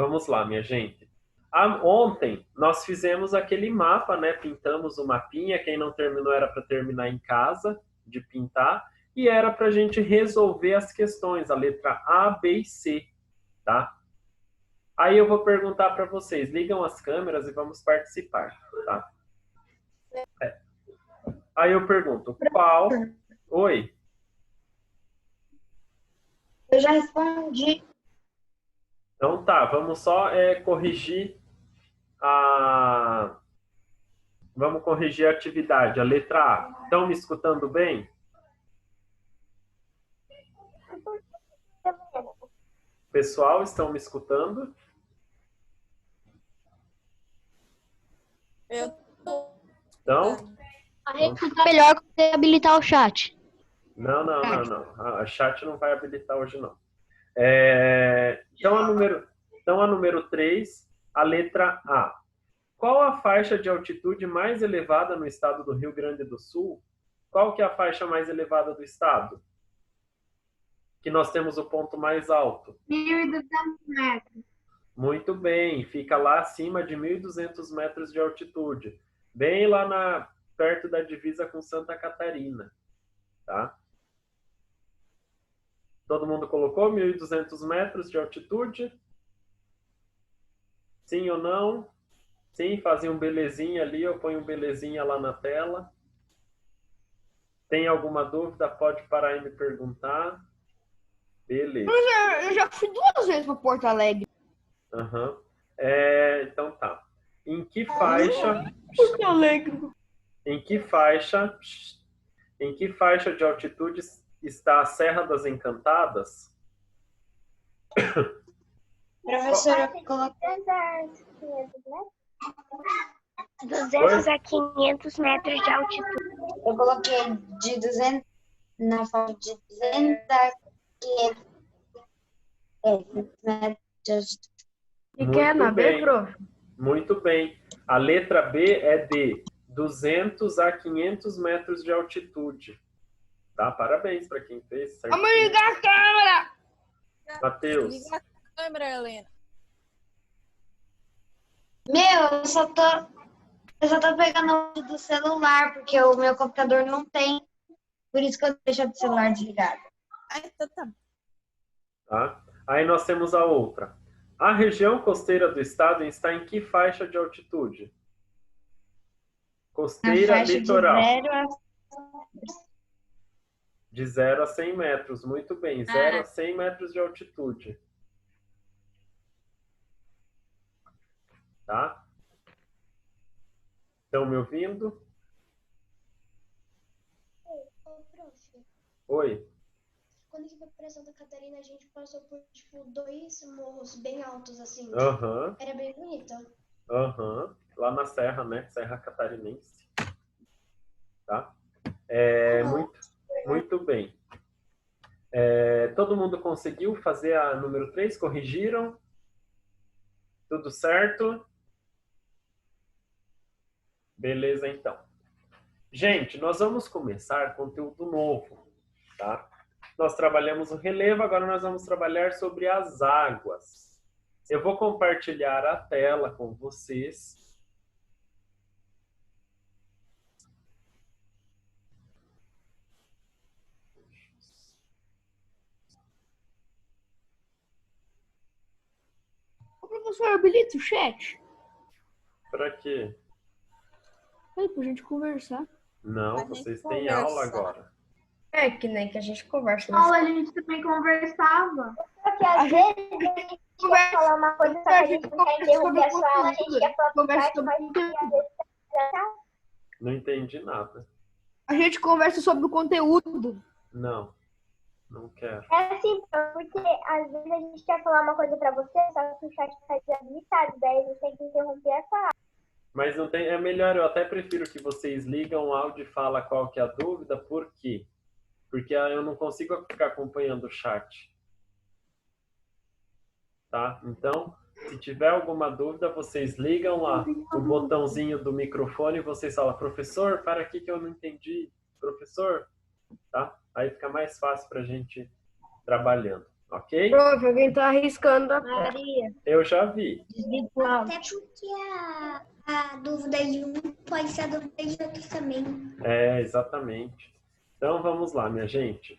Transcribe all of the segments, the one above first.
Vamos lá, minha gente. Ontem nós fizemos aquele mapa, né? Pintamos o mapinha. Quem não terminou era para terminar em casa de pintar. E era para a gente resolver as questões, a letra A, B e C, tá? Aí eu vou perguntar para vocês. Ligam as câmeras e vamos participar, tá? Aí eu pergunto, qual... Oi? Eu já respondi. Então tá, vamos só corrigir a... Vamos corrigir a atividade, a letra A. Estão me escutando bem? Pessoal, estão me escutando? Eu tô. Então? A rede tá melhor que você habilitar o chat. Não. A chat não vai habilitar hoje, não. Então, a número 3, a letra A. Qual a faixa de altitude mais elevada no estado do Rio Grande do Sul? Qual que é a faixa mais elevada do estado? Que nós temos o ponto mais alto. 1.200 metros. Muito bem, fica lá acima de 1.200 metros de altitude. Bem lá perto da divisa com Santa Catarina. Tá? Todo mundo colocou 1.200 metros de altitude? Sim ou não? Sim, fazia um belezinha ali, eu ponho um belezinha lá na tela. Tem alguma dúvida? Pode parar e me perguntar. Beleza. Eu já fui 2 vezes para Porto Alegre. Uhum. Então tá. Em que faixa... Porto Alegre. Em que faixa de altitude está a Serra das Encantadas? Professora, eu coloquei 200 a 500 metros de altitude. Eu coloquei de 200 na faixa de 200 a 500 metros de altitude. E que é na B, prof? Muito bem. A letra B é de 200 a 500 metros de altitude. Tá? Parabéns para quem fez. Certinho. Vamos ligar a câmera! Matheus. Liga a câmera, Helena. Eu só tô pegando o áudio do celular, porque o meu computador não tem. Por isso que eu deixo o celular desligado. Então tá. Tá? Aí nós temos a outra. A região costeira do estado está em que faixa de altitude? Costeira faixa litoral. De 0 a De 0 a 100 metros. Muito bem. 0 a 100 metros de altitude. Tá? Estão me ouvindo? Prof, Oi. quando eu fui para Santa Catarina, a gente passou por, tipo, 2 morros bem altos, assim. Aham. Era bem bonito. Aham. Lá na Serra, né? Serra Catarinense. Tá? Muito bem. Todo mundo conseguiu fazer a número 3? Corrigiram? Tudo certo? Beleza, então. Gente, nós vamos começar conteúdo novo, tá? Nós trabalhamos o relevo, agora nós vamos trabalhar sobre as águas. Eu vou compartilhar a tela com vocês. Ô, professor, habilita o chat. Para quê? Aí, pra gente conversar. Não, A gente vocês têm conversa. aula agora. É que nem que a gente conversa. Aula a gente também conversava. Porque às vezes a gente quer falar uma coisa, só que a gente não quer interromper a sua aula, a gente quer falar por parte, mas às vezes Não entendi nada. A gente conversa sobre o conteúdo. Não, não quero. é assim, porque às vezes a gente quer falar uma coisa pra você, só que o chat tá desabilitado, daí a gente tem que interromper a sua aula. Mas não tem, é melhor, eu até prefiro que vocês ligam o áudio e falem qual que é a dúvida, por quê? Porque eu não consigo ficar acompanhando o chat. Tá? Então, se tiver alguma dúvida, vocês ligam lá o botãozinho do microfone e vocês falam, professor, para aqui que eu não entendi. Professor, tá? Aí fica mais fácil para a gente ir trabalhando. Ok? Prof, alguém tá arriscando a tela. Maria, Eu já vi. desliga o áudio. Até porque a dúvida de um pode ser a dúvida de outro também. É, exatamente. Então, vamos lá, minha gente.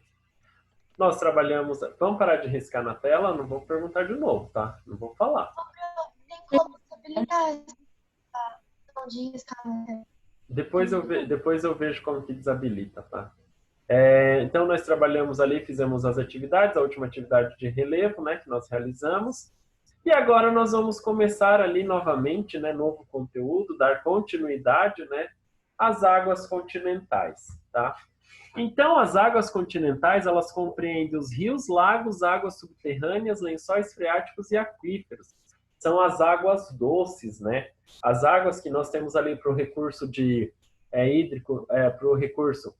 Nós trabalhamos... Vamos parar de riscar na tela? Não vou perguntar de novo, tá? Não vou falar. Tem como desabilitar de riscar. Depois eu vejo como que desabilita, tá? Então, nós trabalhamos ali, fizemos as atividades, a última atividade de relevo, né, que nós realizamos. E agora nós vamos começar ali novamente, né, novo conteúdo, dar continuidade, né, às águas continentais, tá? Então, as águas continentais, elas compreendem os rios, lagos, águas subterrâneas, lençóis freáticos e aquíferos. São as águas doces, né? As águas que nós temos ali para o recurso de hídrico, para o recurso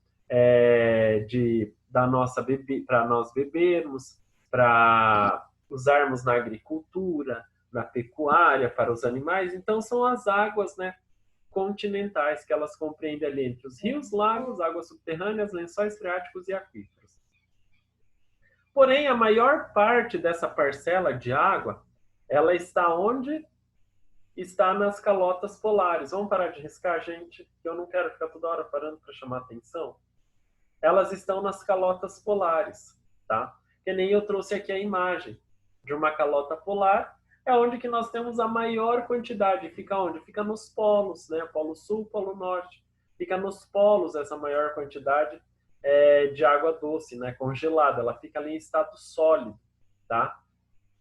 da nossa para nós bebermos, para usarmos na agricultura, na pecuária, para os animais. Então, são as águas, né, continentais, que elas compreendem ali entre os rios, lagos, águas subterrâneas, lençóis freáticos e aquíferos. Porém, a maior parte dessa parcela de água, ela está onde? Está nas calotas polares. Vamos parar de riscar, gente? Eu não quero ficar toda hora parando para chamar atenção. Elas estão nas calotas polares, tá? Que nem eu trouxe aqui a imagem de uma calota polar, é onde que nós temos a maior quantidade. Fica onde? Fica nos polos, né? Polo Sul, Polo Norte. Fica nos polos essa maior quantidade de água doce, né? Congelada. Ela fica ali em estado sólido, tá?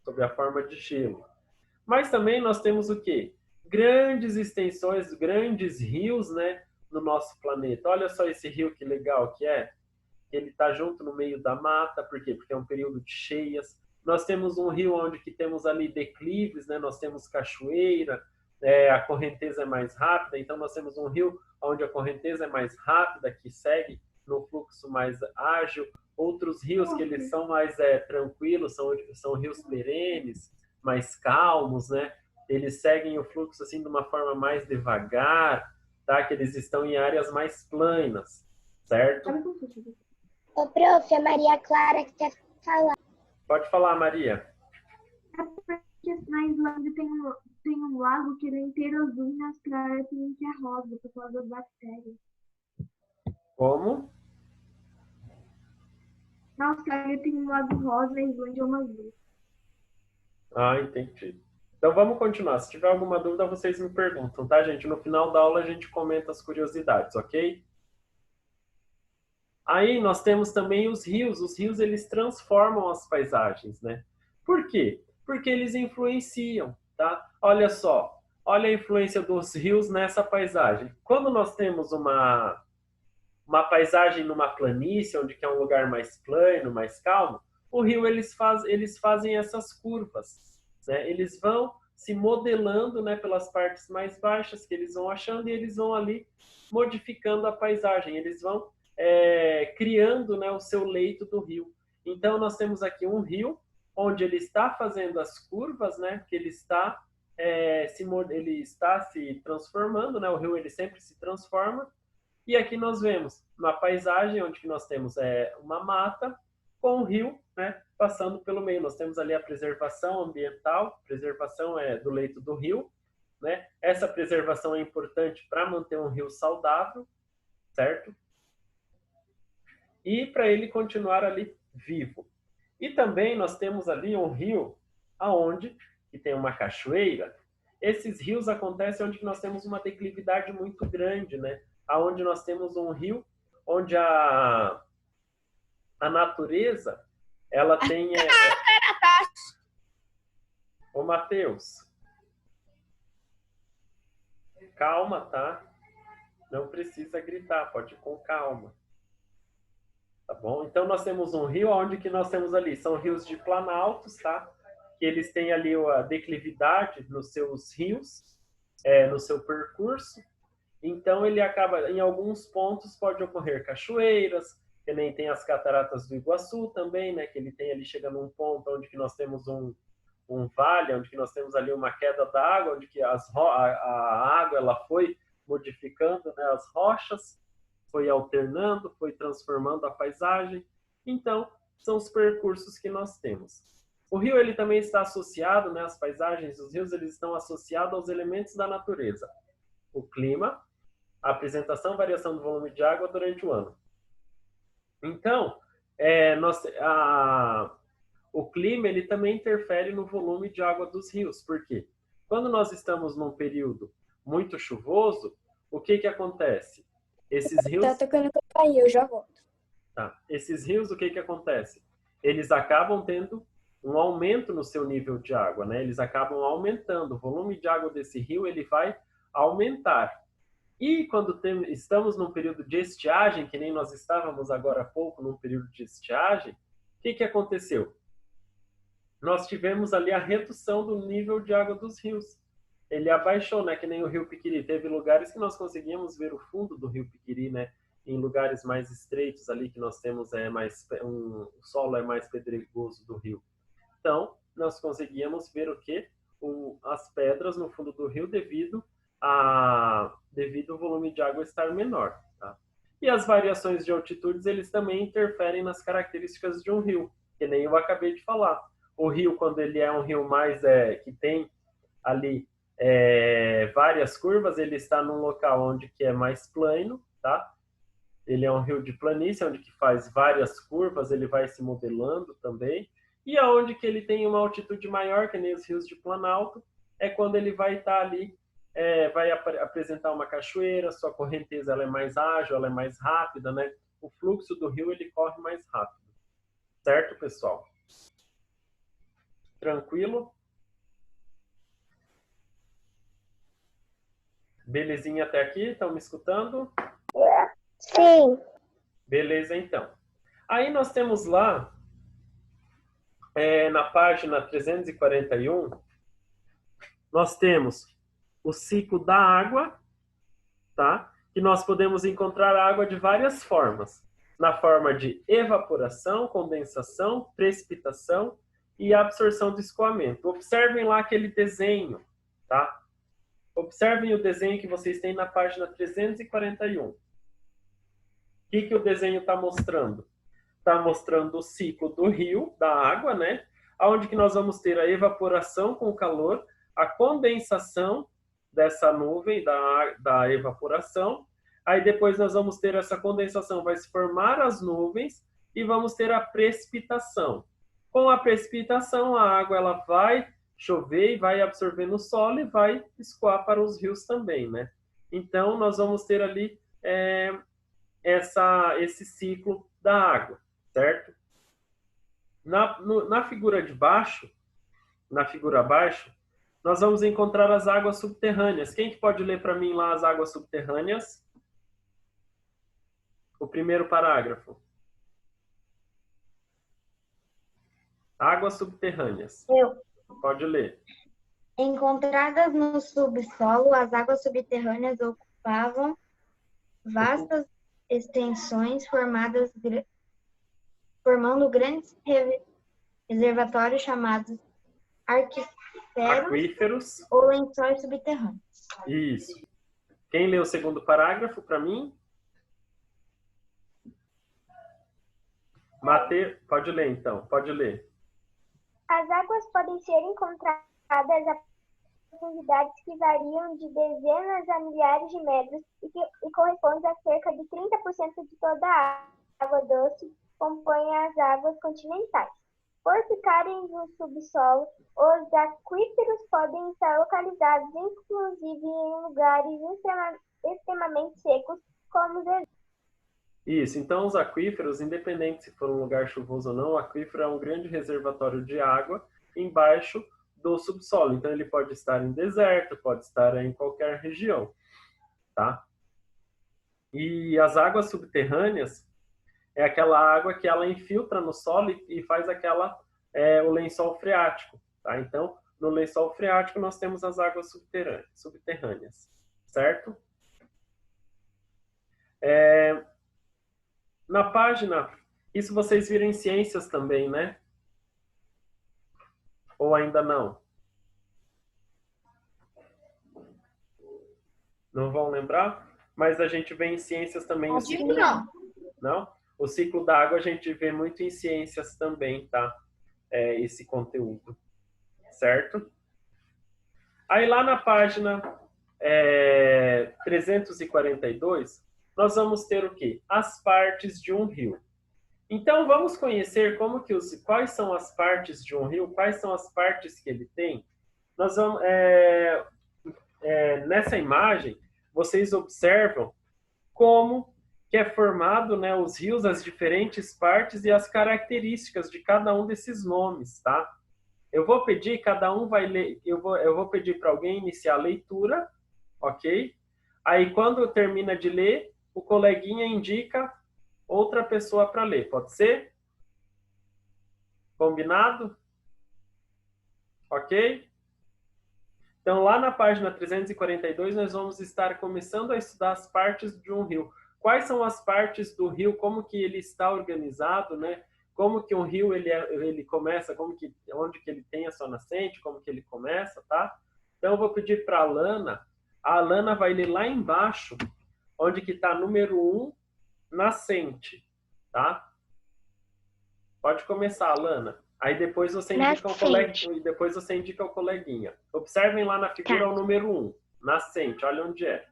Sob a forma de gelo. Mas também nós temos o quê? Grandes extensões, grandes rios, né? No nosso planeta. Olha só esse rio que legal que é. Ele está junto no meio da mata. Por quê? Porque é um período de cheias. Nós temos um rio onde que temos ali declives, né? Nós temos cachoeira, a correnteza é mais rápida, então nós temos um rio onde a correnteza é mais rápida, que segue no fluxo mais ágil. Outros rios que eles são mais tranquilos, são rios perenes, mais calmos, né? Eles seguem o fluxo assim de uma forma mais devagar, tá? Que eles estão em áreas mais planas, certo? Ô, prof, a Maria Clara quer falar. Pode falar, Maria. É porque na Islândia tem um lago que ele é inteiro azul e na Austrália tem um que é rosa, por causa das bactérias. Como? Na Austrália tem um lago rosa, na Islândia é um azul. Ah, entendi. Então vamos continuar. Se tiver alguma dúvida, vocês me perguntam, tá, gente? No final da aula a gente comenta as curiosidades, ok? Aí nós temos também os rios. Os rios, eles transformam as paisagens, né? Por quê? Porque eles influenciam, tá? Olha só. Olha a influência dos rios nessa paisagem. Quando nós temos uma paisagem numa planície, onde que é um lugar mais plano, mais calmo, o rio, eles fazem essas curvas, né? Eles vão se modelando, né, pelas partes mais baixas que eles vão achando e eles vão ali modificando a paisagem. Eles vão criando, né, o seu leito do rio. Então, nós temos aqui um rio onde ele está fazendo as curvas, né, que ele está se transformando, né, o rio ele sempre se transforma. E aqui nós vemos uma paisagem onde nós temos uma mata com um rio, né, passando pelo meio. Nós temos ali a preservação ambiental, preservação do leito do rio, né? Essa preservação é importante para manter um rio saudável, certo? E para ele continuar ali vivo. E também nós temos ali um rio aonde que tem uma cachoeira. Esses rios acontecem onde nós temos uma declividade muito grande, né? Aonde nós temos um rio onde a natureza, ela tem... Ô, Matheus. Calma, tá? Não precisa gritar, pode ir com calma. Tá bom? Então, nós temos um rio onde que nós temos ali, são rios de planaltos, tá? Que eles têm ali a declividade nos seus rios, no seu percurso. Então, ele acaba, em alguns pontos, pode ocorrer cachoeiras, que nem tem as cataratas do Iguaçu também, né? Que ele tem ali, chega num ponto onde que nós temos um vale, onde que nós temos ali uma queda d'água, onde que a água ela foi modificando, né, as rochas, foi alternando, foi transformando a paisagem. Então, são os percursos que nós temos. O rio ele também está associado, né, as paisagens dos rios eles estão associados aos elementos da natureza. O clima, a apresentação e variação do volume de água durante o ano. Então, o clima ele também interfere no volume de água dos rios. Por quê? Quando nós estamos num período muito chuvoso, o que acontece? Esses rios... Tá tocando campainha, eu já volto. Tá. Esses rios, o que acontece? Eles acabam tendo um aumento no seu nível de água, né? Eles acabam aumentando. O volume de água desse rio ele vai aumentar. E quando estamos num período de estiagem, que nem nós estávamos agora há pouco num período de estiagem, o que aconteceu? Nós tivemos ali a redução do nível de água dos rios. Ele abaixou, né? Que nem o Rio Piquiri. Teve lugares que nós conseguíamos ver o fundo do Rio Piquiri, né? Em lugares mais estreitos ali que nós temos o solo é mais pedregoso do rio. Então, nós conseguíamos ver o quê? As pedras no fundo do rio devido ao volume de água estar menor. Tá? E as variações de altitudes, eles também interferem nas características de um rio, que nem eu acabei de falar. O rio, quando ele é um rio mais que tem ali várias curvas, ele está num local onde que é mais plano, tá? Ele é um rio de planície, onde que faz várias curvas, ele vai se modelando também. E aonde que ele tem uma altitude maior, que nem os rios de planalto, é quando ele vai estar ali, vai apresentar uma cachoeira, sua correnteza ela é mais ágil, ela é mais rápida, né? O fluxo do rio ele corre mais rápido. Certo, pessoal? Tranquilo? Belezinha até aqui? Estão me escutando? Sim. Beleza, então. Aí nós temos lá, na página 341, nós temos o ciclo da água, tá? Que nós podemos encontrar água de várias formas. Na forma de evaporação, condensação, precipitação e absorção do escoamento. Observem lá aquele desenho, tá? Observem o desenho que vocês têm na página 341. O que o desenho está mostrando? Está mostrando o ciclo do rio, da água, né? Onde que nós vamos ter a evaporação com o calor, a condensação dessa nuvem, da evaporação. Aí depois nós vamos ter essa condensação, vai se formar as nuvens e vamos ter a precipitação. Com a precipitação, a água ela vai chover e vai absorver no solo e vai escoar para os rios também, né? Então, nós vamos ter ali esse ciclo da água, certo? Na figura de baixo, na figura abaixo, nós vamos encontrar as águas subterrâneas. Quem que pode ler para mim lá as águas subterrâneas? O primeiro parágrafo. Águas subterrâneas. Eu. Pode ler. Encontradas no subsolo, as águas subterrâneas ocupavam vastas extensões formando grandes reservatórios chamados aquíferos ou lençóis subterrâneos. Isso. Quem lê o segundo parágrafo para mim? Mateus, pode ler então, pode ler. As águas podem ser encontradas a profundidades que variam de dezenas a milhares de metros e correspondem a cerca de 30% de toda a água doce que compõe as águas continentais. Por ficarem no subsolo, os aquíferos podem estar localizados inclusive em lugares extremamente secos, como os desertos. Isso, então os aquíferos, independente se for um lugar chuvoso ou não, o aquífero é um grande reservatório de água embaixo do subsolo. Então ele pode estar em deserto, pode estar em qualquer região, tá? E as águas subterrâneas é aquela água que ela infiltra no solo e faz o lençol freático, tá? Então, no lençol freático nós temos as águas subterrâneas, certo? Na página, isso vocês viram em ciências também, né? Ou ainda não? Não vão lembrar? Mas a gente vê em ciências também... Acho que não. Não? O ciclo da água a gente vê muito em ciências também, tá? Esse conteúdo, certo? Aí lá na página 342, nós vamos ter o quê? As partes de um rio. Então, vamos conhecer quais são as partes de um rio, quais são as partes que ele tem. Nós vamos, nessa imagem, vocês observam como que é formado, né, os rios, as diferentes partes e as características de cada um desses nomes, tá? Eu vou pedir, cada um vai ler, eu vou pedir para alguém iniciar a leitura, ok? Aí, quando termina de ler, o coleguinha indica outra pessoa para ler, pode ser? Combinado? Ok? Então, lá na página 342, nós vamos estar começando a estudar as partes de um rio. Quais são as partes do rio, como que ele está organizado, né? Como que um rio ele começa, onde que ele tem a sua nascente, como que ele começa, tá? Então, eu vou pedir para a Alana vai ler lá embaixo, onde que está número 1, nascente, tá? Pode começar, Alana. Aí depois você indica depois você indica o coleguinha. Observem lá na figura o número 1, nascente, olha onde é.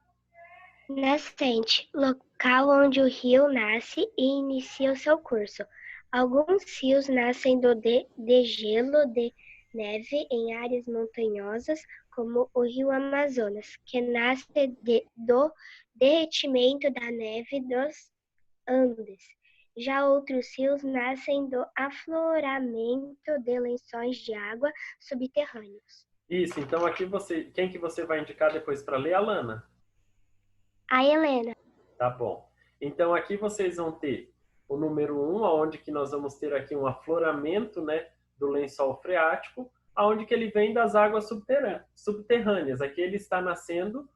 Nascente, local onde o rio nasce e inicia o seu curso. Alguns rios nascem do degelo de neve em áreas montanhosas, como o rio Amazonas, que nasce do derretimento da neve dos Andes. Já outros rios nascem do afloramento de lençóis de água subterrâneos. Isso, então aqui quem que você vai indicar depois para ler, Alana? A Helena. Tá bom. Então aqui vocês vão ter o número 1, onde que nós vamos ter aqui um afloramento, né, do lençol freático, aonde que ele vem das águas subterrâneas. Aqui ele está nascendo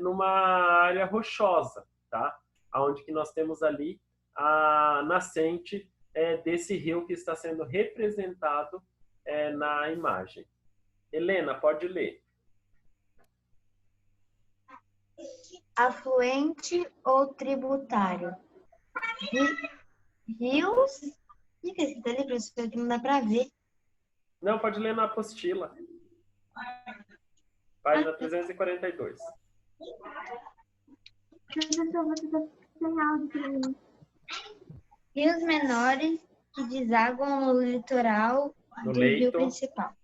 numa área rochosa, tá? Aonde que nós temos ali a nascente desse rio que está sendo representado na imagem. Helena, pode ler. Afluente ou tributário? Rios? O que é isso ali, professor? Que não dá para ver. Não, pode ler na apostila. Página 342. Professor, você está sem áudio para mim. Rios menores que desaguam no litoral No do leito. rio principal.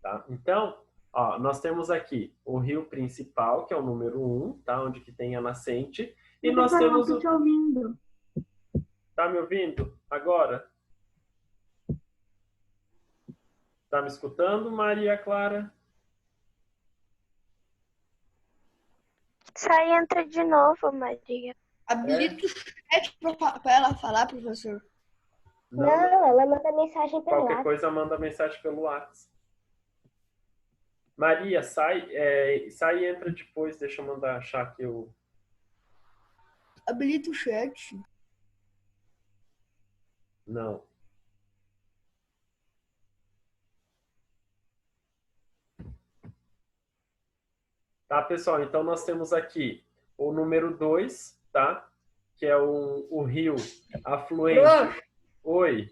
Tá? Então, ó, nós temos aqui o rio principal, que é o número 1, tá? Onde que tem a nascente. E nós temos o... Te ouvindo. Tá me ouvindo? Agora? Tá me escutando, Maria Clara? Sai e entra de novo, Maria. Habilita o chat para ela falar, professor. Não, ela manda mensagem pelo Qualquer WhatsApp. coisa, manda mensagem pelo WhatsApp. Maria, sai e entra depois. Deixa eu mandar achar aqui o... Habilita o chat. Não. Tá, pessoal? Então, nós temos aqui o número 2, tá? Que é o rio afluente. Prof. Oi.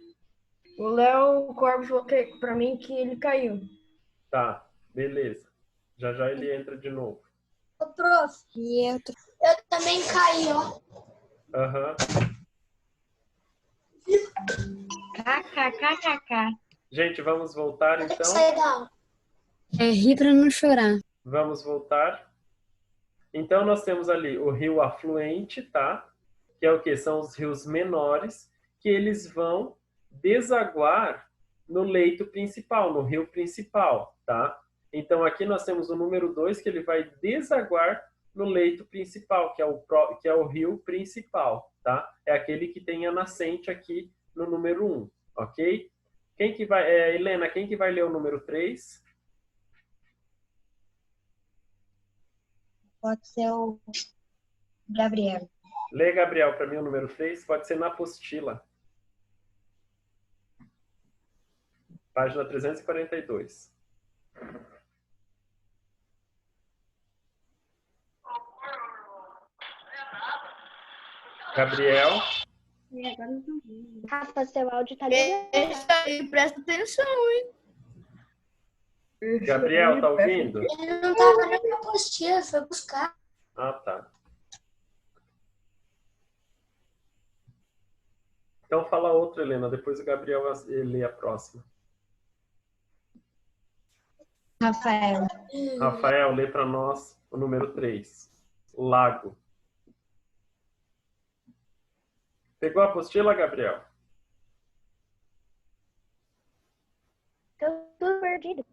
O Léo Corbo falou para mim que ele caiu. Tá, beleza. Já já ele entra de novo. Ô, prof. Eu também caí, ó. Aham. KKKKK. Gente, vamos voltar Tem que então. sair da aula. É rir pra não chorar. Vamos voltar. Então, nós temos ali o rio afluente, tá? Que é o quê? São os rios menores, que eles vão desaguar no leito principal, no rio principal, tá? Então, aqui nós temos o número 2, que ele vai desaguar no leito principal, que é o rio principal, tá? É aquele que tem a nascente aqui no número 1, ok? Quem que vai... Helena, quem que vai ler o número 3? Pode ser o Gabriel. Lê, Gabriel, para mim o número 3. Pode ser na apostila. Página 342. Gabriel? Agora eu tô vendo. Rafa, seu áudio tá ligado. Esse aí, presta atenção, hein? Gabriel, tá ouvindo? Ele não tava nem na apostila, foi buscar. Ah, tá. Então fala outra, Helena. Depois o Gabriel lê a próxima. Rafael. Rafael, lê para nós o número 3. Lago. Pegou a apostila, Gabriel? Tô tudo perdido.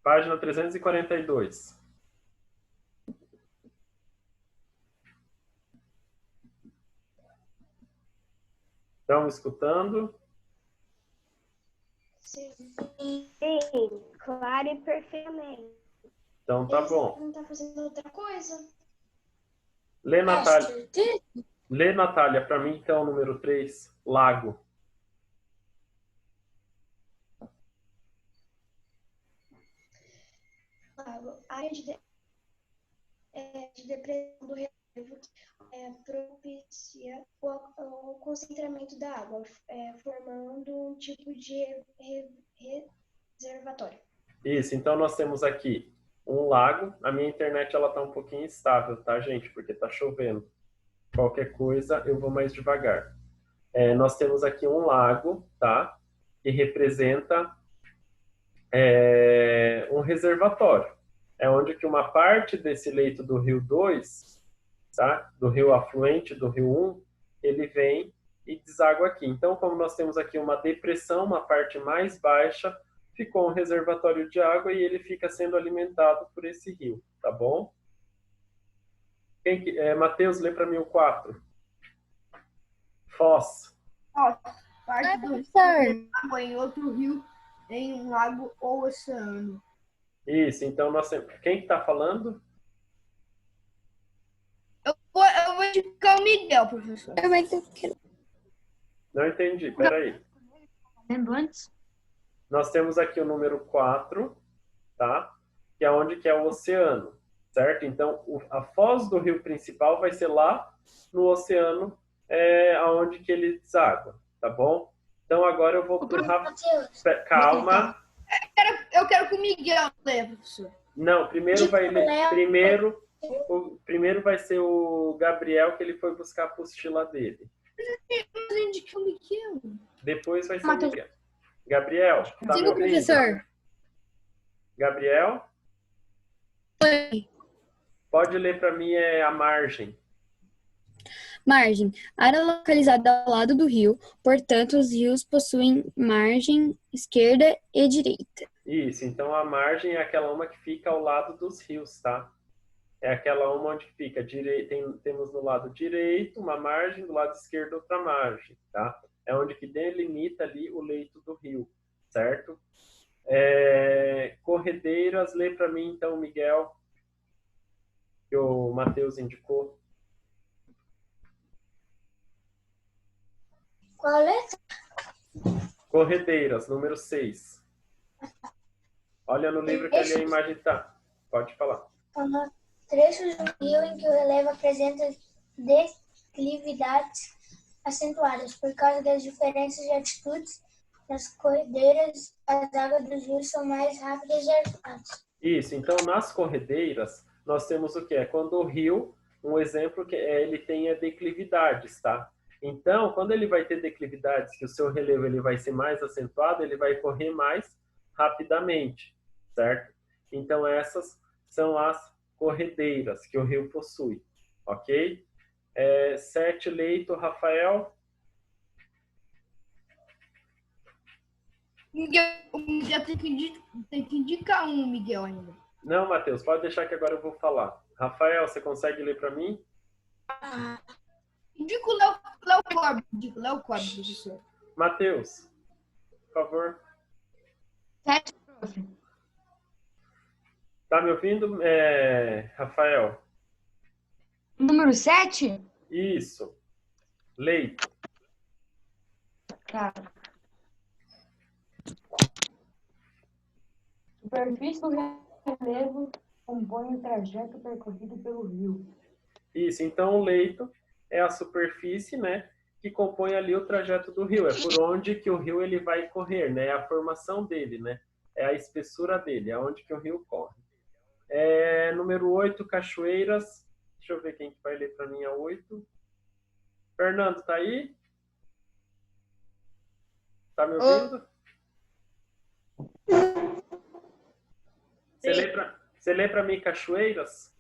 Página 342. Estão escutando? Sim, claro e perfeitamente. Então tá bom. Não tá fazendo outra coisa. Lê, Natália. Lê, Natália, para mim, então, o número 3. Lago. Área de depressão do relevo propicia o concentramento da água, formando um tipo de reservatório. Isso, então nós temos aqui um lago. A minha internet ela tá um pouquinho instável, tá, gente? Porque tá chovendo. Qualquer coisa, eu vou mais devagar. Nós temos aqui um lago, tá? Que representa um reservatório. É onde que uma parte desse leito do rio 2, tá? Do rio afluente do rio 1, ele vem e deságua aqui. Então, como nós temos aqui uma depressão, uma parte mais baixa, ficou um reservatório de água e ele fica sendo alimentado por esse rio, tá bom? Matheus, lê para mim o 4. Foz. Parte do rio tem água em outro rio, em um lago ou oceano. Isso, então nós temos... Quem que tá falando? Eu vou indicar o Miguel, professor. Não entendi, peraí. Lembro antes? Nós temos aqui o número 4, tá? Que é onde que é o oceano, certo? Então, a foz do rio principal vai ser lá no oceano, aonde que ele deságua, tá bom? Então, agora eu vou pro Rafa. Calma. Eu quero que o Miguel leia, professor. Não, primeiro vai ler. Primeiro vai ser o Gabriel, que ele foi buscar a apostila dele. Eu indiquei o Miguel. Depois vai ser o Miguel. Gabriel, tá me Sim, ouvindo? professor. Gabriel? Oi. Pode ler para mim a margem. Margem. Área localizada ao lado do rio, portanto, os rios possuem margem esquerda e direita. Isso, então a margem é aquela uma que fica ao lado dos rios, tá? É aquela uma onde fica temos no lado direito uma margem, do lado esquerdo outra margem, tá? É onde que delimita ali o leito do rio, certo? Corredeiras, lê para mim então, Miguel, que o Matheus indicou. Qual letra? Corredeiras, número 6. Olha no livro que ali a imagem tá. Pode falar. Trechos do rio em que o relevo apresenta declividades acentuadas. Por causa das diferenças de altitudes, nas corredeiras, as águas dos rios são mais rápidas e agitadas. Isso, então nas corredeiras, nós temos o que? Quando o rio, um exemplo que ele tem declividades, tá? Então, quando ele vai ter declividades, que o seu relevo ele vai ser mais acentuado, ele vai correr mais rapidamente, certo? Então, essas são as corredeiras que o rio possui, ok? 7, leito, Rafael. O Miguel tem que indicar um, Miguel, ainda. Não, Matheus, pode deixar que agora eu vou falar. Rafael, você consegue ler para mim? Indica o Léo Corbo, professor. Matheus, por favor. 7, prof. Tá me ouvindo, Rafael? Número 7? Isso. Leito. Tá. Superfície do relevo compõe o trajeto percorrido pelo rio. Isso, então o leito é a superfície, né, que compõe ali o trajeto do rio. É por onde que o rio ele vai correr, né? É a formação dele, né? É a espessura dele, é onde que o rio corre. Número 8, cachoeiras. Deixa eu ver quem que vai ler para mim a 8. Fernando, tá aí? Tá me ouvindo? Você lê para mim cachoeiras?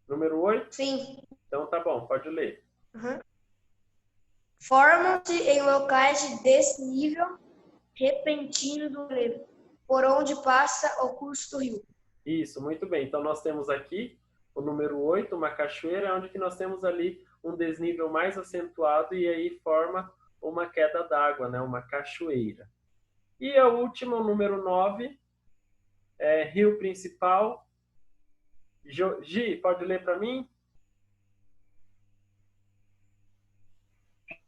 Número 8? Sim. Então tá bom, pode ler. Formam-se em locais de desnível repentino do relevo, por onde passa o curso do rio. Isso, muito bem. Então nós temos aqui o número 8, uma cachoeira, onde que nós temos ali um desnível mais acentuado e aí forma uma queda d'água, né? Uma cachoeira. E a última, o número 9, rio principal. Gi, pode ler para mim?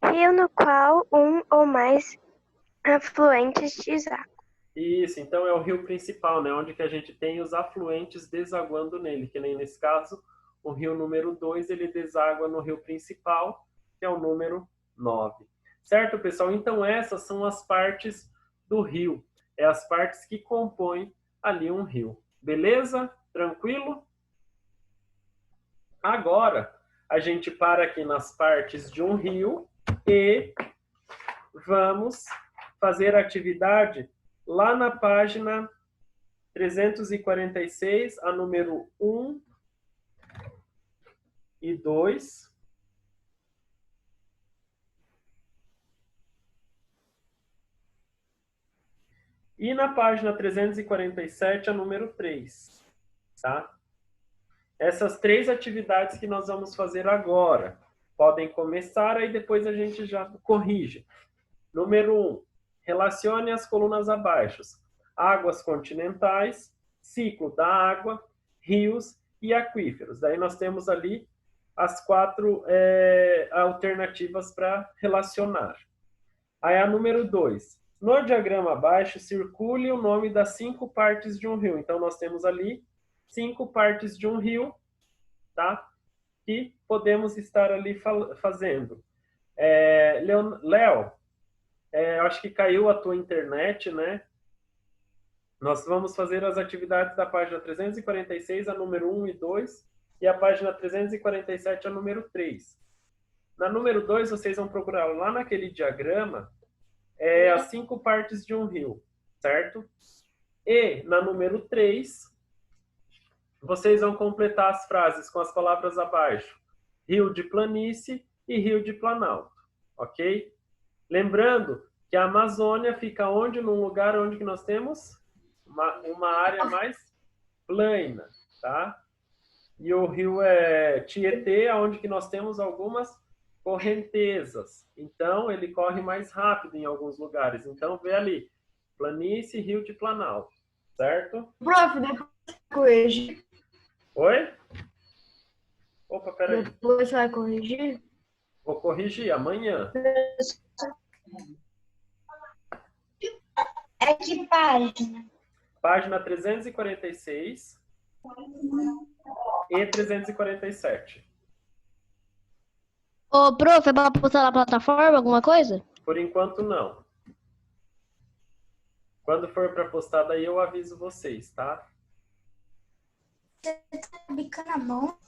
Rio no qual um ou mais afluentes desagam. Isso, então é o rio principal, né? Onde que a gente tem os afluentes desaguando nele, que nem nesse caso, o rio número 2, ele deságua no rio principal, que é o número 9. Certo, pessoal? Então essas são as partes do rio. É as partes que compõem ali um rio. Beleza? Tranquilo? Agora, a gente para aqui nas partes de um rio e vamos fazer a atividade lá na página 346, a número 1 e 2. E na página 347, a número 3. Tá? Essas 3 atividades que nós vamos fazer agora. Podem começar, aí depois a gente já corrige. Número 1. Relacione as colunas abaixo. Águas continentais, ciclo da água, rios e aquíferos. Daí nós temos ali as 4 alternativas para relacionar. Aí a número 2. No diagrama abaixo, circule o nome das 5 partes de um rio. Então nós temos ali 5 partes de um rio, tá? Que podemos estar ali fazendo. Léo, eu acho que caiu a tua internet, né? Nós vamos fazer as atividades da página 346, a número 1 e 2, e a página 347, a número 3. Na número 2, vocês vão procurar lá naquele diagrama as 5 partes de um rio, certo? E na número 3, vocês vão completar as frases com as palavras abaixo. Rio de planície e rio de planalto, ok? Lembrando que a Amazônia fica onde? Num lugar onde que nós temos uma área mais plana, tá? E o rio Tietê, onde que nós temos algumas correntezas. Então, ele corre mais rápido em alguns lugares. Então, vê ali, planície e rio de planalto, certo? Prof, depois corrigir. Oi? Opa, peraí. Depois vai corrigir? Vou corrigir amanhã. É que página? Página 346 e 347. Ô, prof, é pra postar na plataforma alguma coisa? Por enquanto, não. Quando for para postar, daí eu aviso vocês, tá? Você tá bicando a mão?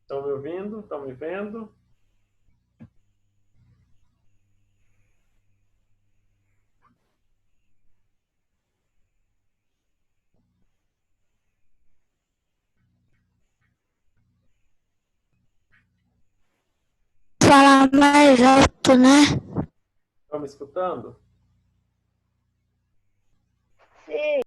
Estão me ouvindo? Estão me vendo? Falar mais alto, né? Estão me escutando? Sim.